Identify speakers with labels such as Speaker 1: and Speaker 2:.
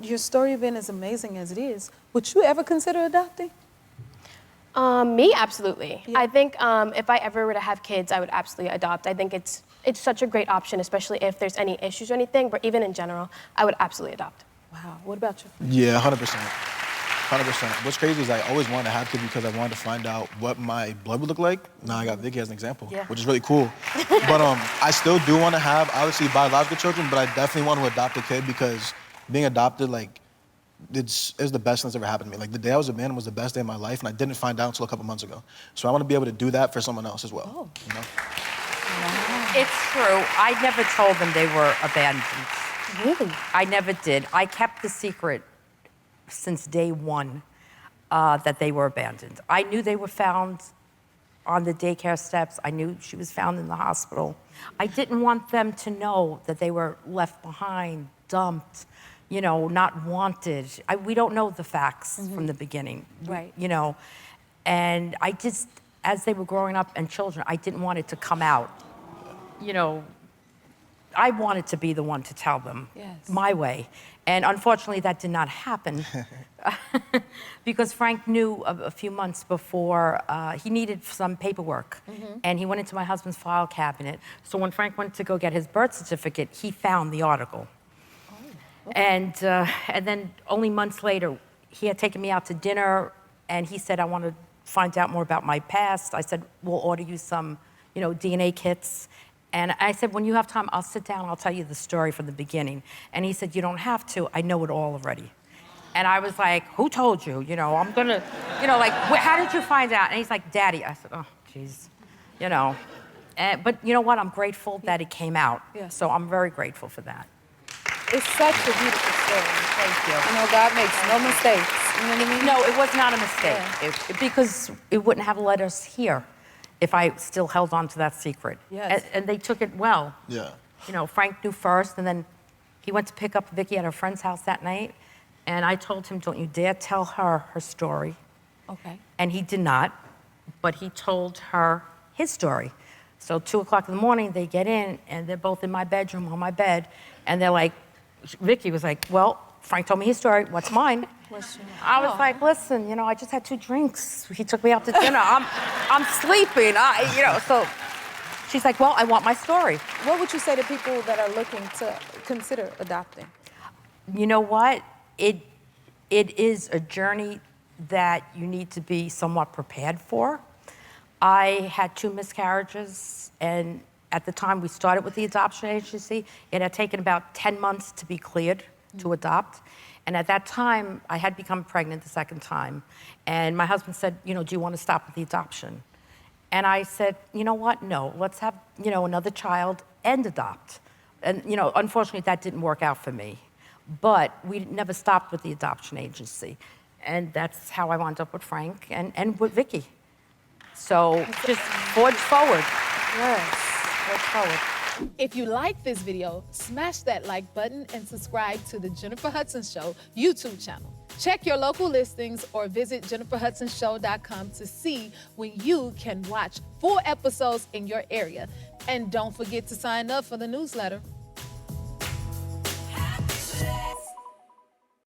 Speaker 1: your story being as amazing as it is, would you ever consider adopting?
Speaker 2: Me, absolutely.
Speaker 1: Yeah.
Speaker 2: I think if I ever were to have kids, I would absolutely adopt. I think it's such a great option, especially if there's any issues or anything, but even in general, I would absolutely adopt.
Speaker 1: Wow, what about you?
Speaker 3: Yeah, 100%. 100%. What's crazy is I always wanted to have kids because I wanted to find out what my blood would look like. Now I got Vicky as an example, which is really cool. But I still do want to have, obviously, biological children, but I definitely want to adopt a kid because being adopted, like, it's the best thing that's ever happened to me. Like, the day I was abandoned was the best day of my life, and I didn't find out until a couple months ago. So I want to be able to do that for someone else as well. You know?
Speaker 4: It's true. I never told them they were abandoned.
Speaker 2: Really?
Speaker 4: I never did. I kept the secret since day one that they were abandoned. I knew they were found on the daycare steps. I knew she was found in the hospital. I didn't want them to know that they were left behind, dumped, you know, not wanted. We don't know the facts from the beginning,
Speaker 1: Right.
Speaker 4: you know. And I just, as they were growing up and children, I didn't want it to come out. You know, I wanted to be the one to tell them my way. And unfortunately, that did not happen because Frank knew a few months before he needed some paperwork. And he went into my husband's file cabinet. So when Frank went to go get his birth certificate, he found the article. And then only months later, he had taken me out to dinner, and he said, I want to find out more about my past. I said, we'll order you some, you know, DNA kits. And I said, when you have time, I'll sit down, I'll tell you the story from the beginning. And he said, you don't have to, I know it all already. And I was like, who told you? You know, I'm gonna, you know, like, how did you find out? And he's like, Daddy. I said, oh, geez, you know. But you know what, I'm grateful that it came out. So I'm very grateful for that.
Speaker 1: It's such a beautiful story.
Speaker 4: Thank you.
Speaker 1: You know, God makes no mistakes. You know what I mean?
Speaker 4: No, it was not a mistake. Because it wouldn't have led us here if I still held on to that secret.
Speaker 1: Yes.
Speaker 4: And they took it well.
Speaker 3: Yeah.
Speaker 4: You know, Frank knew first, and then he went to pick up Vicky at her friend's house that night, and I told him, don't you dare tell her her story.
Speaker 1: Okay.
Speaker 4: And he did not, but he told her his story. So 2 o'clock in the morning, they get in, and they're both in my bedroom on my bed, and they're like, Vicky was like, well, Frank told me his story, what's mine? I was like, listen, you know, I just had 2 drinks. He took me out to dinner. I'm sleeping, you know, so she's like, well, I want my story.
Speaker 1: What would you say to people that are looking to consider adopting?
Speaker 4: You know what? It is a journey that you need to be somewhat prepared for. I had 2 miscarriages, and at the time we started with the adoption agency, it had taken about 10 months to be cleared to adopt. And at that time, I had become pregnant the 2nd time. And my husband said, you know, do you want to stop with the adoption? And I said, you know what? No, let's have, you know, another child and adopt. And, you know, unfortunately, that didn't work out for me. But we never stopped with the adoption agency. And that's how I wound up with Frank and with Vicky. So just forge forward.
Speaker 1: Yes.
Speaker 4: Forge forward.
Speaker 1: If you like this video, smash that like button and subscribe to the Jennifer Hudson Show YouTube channel. Check your local listings or visit jenniferhudsonshow.com to see when you can watch full episodes in your area. And don't forget to sign up for the newsletter.